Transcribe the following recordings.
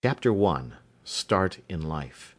Chapter 1. Start in Life.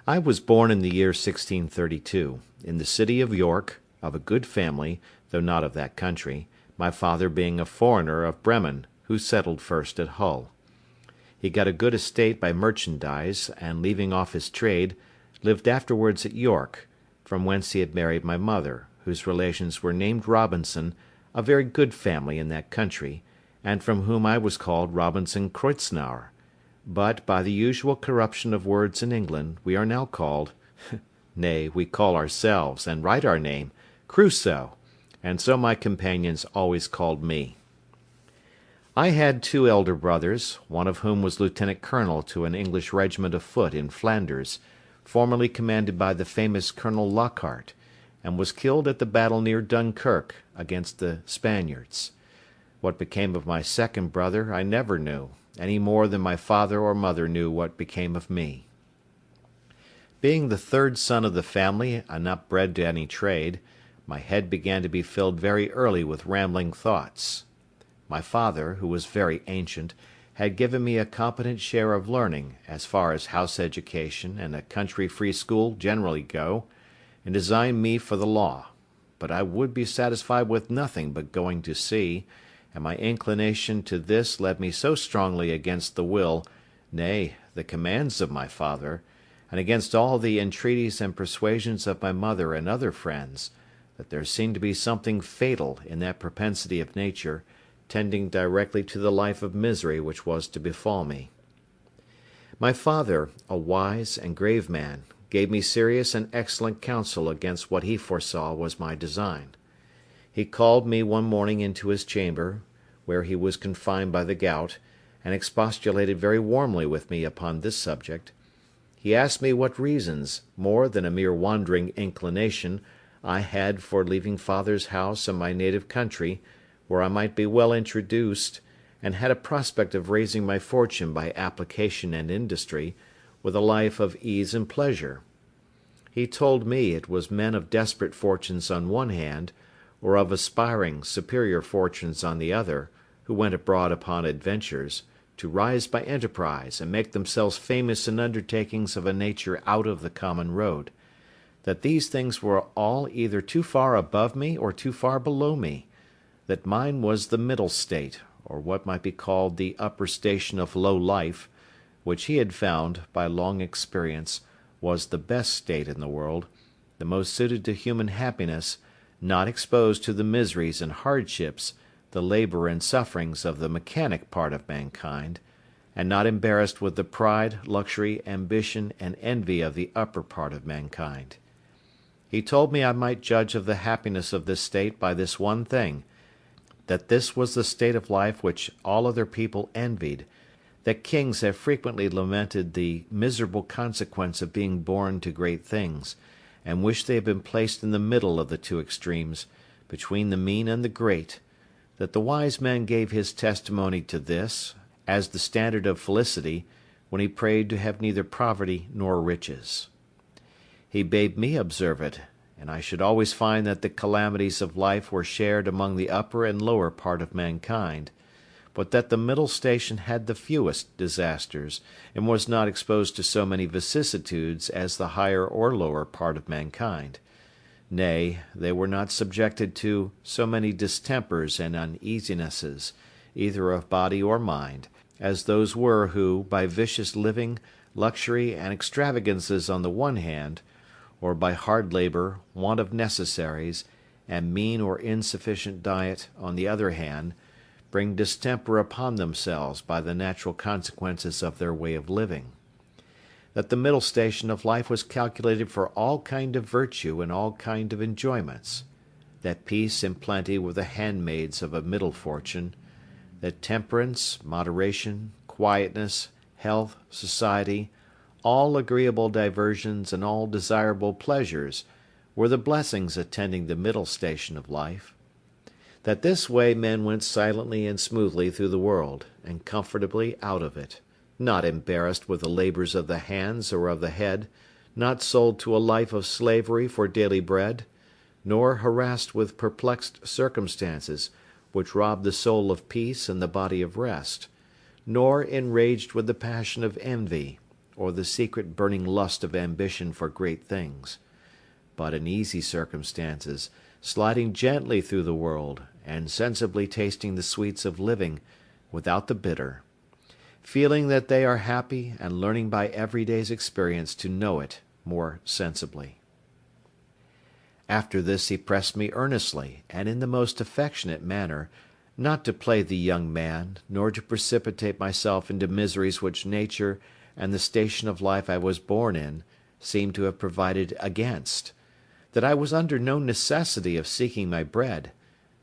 I was born in the year 1632, in the city of York, of a good family, though not of that country, my father being a foreigner of Bremen, who settled first at Hull. He got a good estate by merchandise, and leaving off his trade, lived afterwards at York, from whence he had married my mother, whose relations were named Robinson, a very good family in that country, and from whom I was called Robinson Kreuznauer; but, by the usual corruption of words in England, we are now called, nay, we call ourselves, and write our name, Crusoe, and so my companions always called me. I had two elder brothers, one of whom was lieutenant colonel to an English regiment of foot in Flanders, formerly commanded by the famous Colonel Lockhart, and was killed at the battle near Dunkirk, against the Spaniards. What became of my second brother I never knew, any more than my father or mother knew what became of me. Being the third son of the family, and not bred to any trade, my head began to be filled very early with rambling thoughts. My father, who was very ancient, had given me a competent share of learning, as far as house education and a country free school generally go, and designed me for the law; but I would be satisfied with nothing but going to sea, and my inclination to this led me so strongly against the will, nay, the commands of my father, and against all the entreaties and persuasions of my mother and other friends, that there seemed to be something fatal in that propensity of nature, tending directly to the life of misery which was to befall me. My father, a wise and grave man, gave me serious and excellent counsel against what he foresaw was my design. He called me one morning into his chamber, where he was confined by the gout, and expostulated very warmly with me upon this subject. He asked me what reasons, more than a mere wandering inclination, I had for leaving father's house and my native country, where I might be well introduced, and had a prospect of raising my fortune by application and industry, with a life of ease and pleasure. He told me it was men of desperate fortunes on one hand, or of aspiring, superior fortunes on the other, who went abroad upon adventures, to rise by enterprise and make themselves famous in undertakings of a nature out of the common road; that these things were all either too far above me or too far below me; that mine was the middle state, or what might be called the upper station of low life, which he had found, by long experience, was the best state in the world, the most suited to human happiness, not exposed to the miseries and hardships, the labour and sufferings of the mechanic part of mankind, and not embarrassed with the pride, luxury, ambition, and envy of the upper part of mankind. He told me I might judge of the happiness of this state by this one thing, that this was the state of life which all other people envied, that kings have frequently lamented the miserable consequence of being born to great things, and wished they had been placed in the middle of the two extremes, between the mean and the great; that the wise man gave his testimony to this, as the standard of felicity, when he prayed to have neither poverty nor riches. He bade me observe it, and I should always find that the calamities of life were shared among the upper and lower part of mankind, but that the middle station had the fewest disasters, and was not exposed to so many vicissitudes as the higher or lower part of mankind; nay, they were not subjected to so many distempers and uneasinesses, either of body or mind, as those were who, by vicious living, luxury, and extravagances on the one hand, or by hard labour, want of necessaries, and mean or insufficient diet on the other hand, bring distemper upon themselves by the natural consequences of their way of living; that the middle station of life was calculated for all kind of virtue and all kind of enjoyments; that peace and plenty were the handmaids of a middle fortune; that temperance, moderation, quietness, health, society, all agreeable diversions and all desirable pleasures, were the blessings attending the middle station of life; that this way men went silently and smoothly through the world, and comfortably out of it, not embarrassed with the labours of the hands or of the head, not sold to a life of slavery for daily bread, nor harassed with perplexed circumstances, which rob the soul of peace and the body of rest, nor enraged with the passion of envy, or the secret burning lust of ambition for great things, but in easy circumstances, sliding gently through the world, and sensibly tasting the sweets of living, without the bitter, feeling that they are happy, and learning by every day's experience to know it more sensibly. After this he pressed me earnestly, and in the most affectionate manner, not to play the young man, nor to precipitate myself into miseries which nature and the station of life I was born in seemed to have provided against; that I was under no necessity of seeking my bread;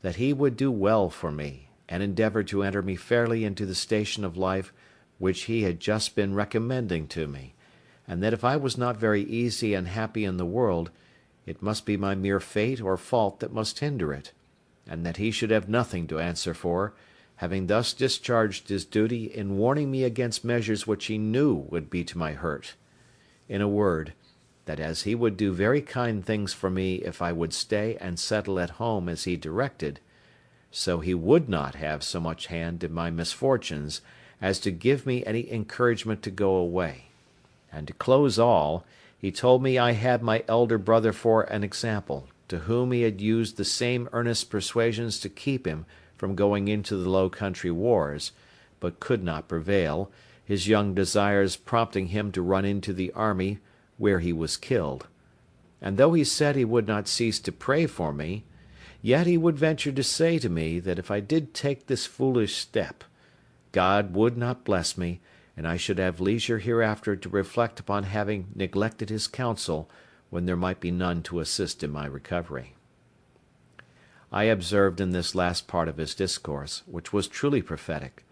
that he would do well for me, and endeavour to enter me fairly into the station of life which he had just been recommending to me; and that if I was not very easy and happy in the world, it must be my mere fate or fault that must hinder it, and that he should have nothing to answer for, having thus discharged his duty in warning me against measures which he knew would be to my hurt. In a word, that as he would do very kind things for me if I would stay and settle at home as he directed, so he would not have so much hand in my misfortunes as to give me any encouragement to go away. And to close all, he told me I had my elder brother for an example, to whom he had used the same earnest persuasions to keep him from going into the Low Country wars, but could not prevail, his young desires prompting him to run into the army, where he was killed. And though he said he would not cease to pray for me, yet he would venture to say to me that if I did take this foolish step, God would not bless me, and I should have leisure hereafter to reflect upon having neglected his counsel when there might be none to assist in my recovery. I observed in this last part of his discourse, which was truly prophetic,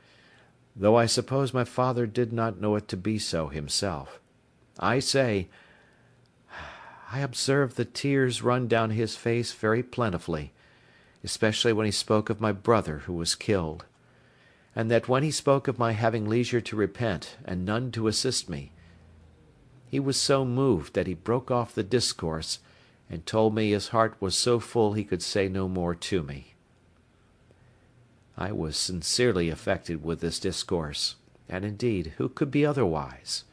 though I suppose my father did not know it to be so himself, I observed the tears run down his face very plentifully, especially when he spoke of my brother who was killed; and that when he spoke of my having leisure to repent, and none to assist me, he was so moved that he broke off the discourse, and told me his heart was so full he could say no more to me. I was sincerely affected with this discourse, and indeed, who could be otherwise?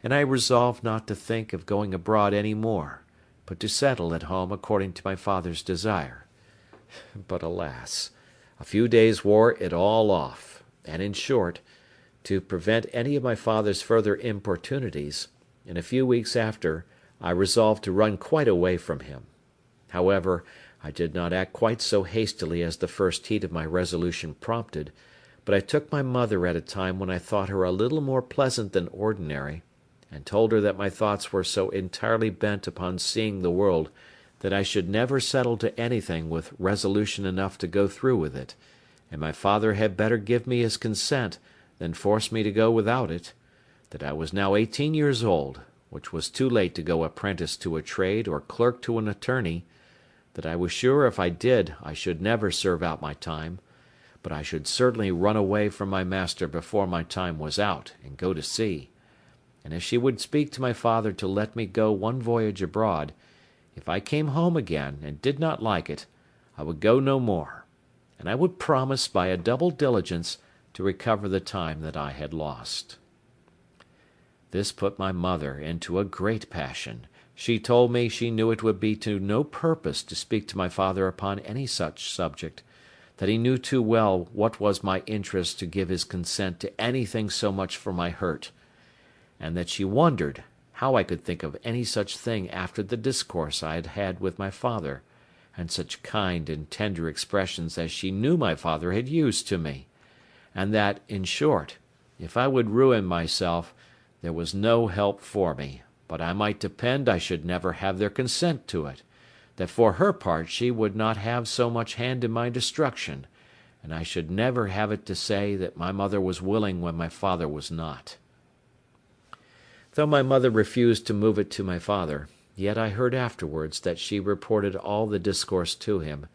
And I resolved not to think of going abroad any more, but to settle at home according to my father's desire. But alas! a few days wore it all off, and in short, to prevent any of my father's further importunities, in a few weeks after, I resolved to run quite away from him. However, I did not act quite so hastily as the first heat of my resolution prompted, but I took my mother at a time when I thought her a little more pleasant than ordinary, and told her that my thoughts were so entirely bent upon seeing the world that I should never settle to anything with resolution enough to go through with it, and my father had better give me his consent than force me to go without it; that I was now 18 years old, which was too late to go apprentice to a trade or clerk to an attorney; that I was sure if I did I should never serve out my time, but I should certainly run away from my master before my time was out, and go to sea; and if she would speak to my father to let me go one voyage abroad, if I came home again and did not like it, I would go no more, and I would promise by a double diligence to recover the time that I had lost. This put my mother into a great passion. She told me she knew it would be to no purpose to speak to my father upon any such subject, that he knew too well what was my interest to give his consent to anything so much for my hurt, and that she wondered how I could think of any such thing after the discourse I had had with my father, and such kind and tender expressions as she knew my father had used to me; and that, in short, if I would ruin myself, there was no help for me, but I might depend I should never have their consent to it; that for her part she would not have so much hand in my destruction, and I should never have it to say that my mother was willing when my father was not. Though my mother refused to move it to my father, yet I heard afterwards that she reported all the discourse to him,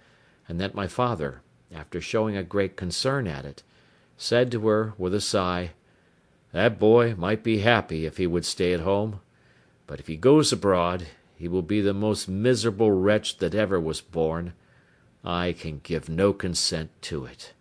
and that my father, after showing a great concern at it, said to her, with a sigh, "That boy might be happy if he would stay at home, but if he goes abroad, he will be the most miserable wretch that ever was born. I can give no consent to it.